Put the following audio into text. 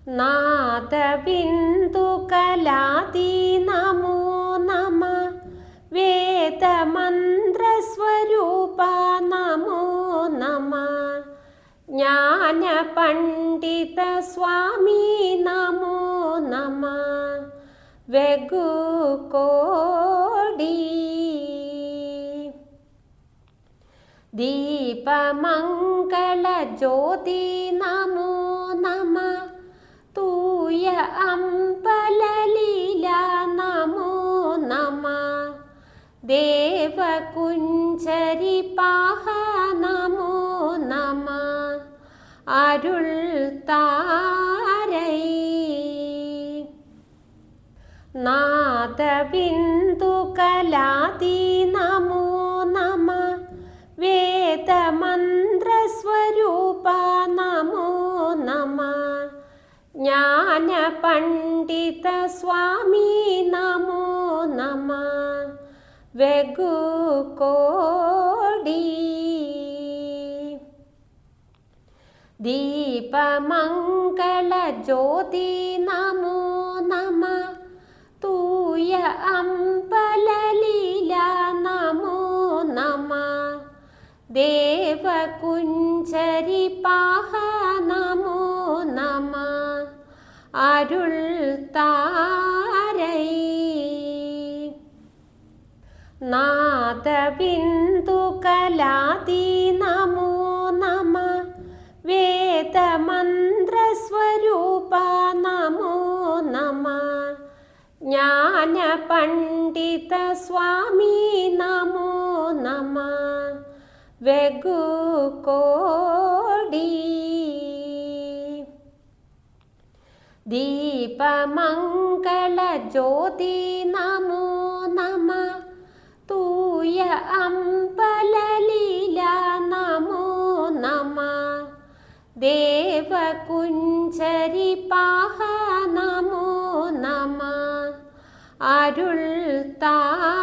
നാദബിന്ദുകലാതി നമോ നമ. വേദമന്ത്രസ്വരൂപ നമോ നമ. ജ്ഞാനപണ്ഡിത സ്വാമി നമോ നമ. വെഗുകോടി ദീപമംഗളജ്യോതി നമോ നമ. തൂയ അമ്പലലീല നമോ നമ. ദേവകുഞ്ചരിപാഹ നമോ നമ. അരുൾ താരൈ നാദബിന്ദുകലാതി നമോ നമ. വേദമന്ത്രസ്വരൂപ നമോ നമ. ജ്ഞാനപണ്ഡിത സ്വാമി നമോ നമ. വെഗുകോടി ദീപമംഗളജ്യോതി നമോ നമ. തൂയ അമ്പലലീല നമോ നമ. ദേവകുഞ്ചരിപാഹ നമോ നമ. അരുൾ താരൈ നാദബിന്ദുകലാതി നമോ നമ. വേദമന്ത്രസ്വരൂപ നമോ നമ. ജ്ഞാനപണ്ഡിത സ്വാമി നമോ നമ. വെഗുകോടി ദീപമംഗളജ്യോതി നമോ നമ. തൂയ അമ്പലലീല നമോ നമ. ദേവകുഞ്ചരിപാഹ നമോ നമ. അരുൾ താരൈ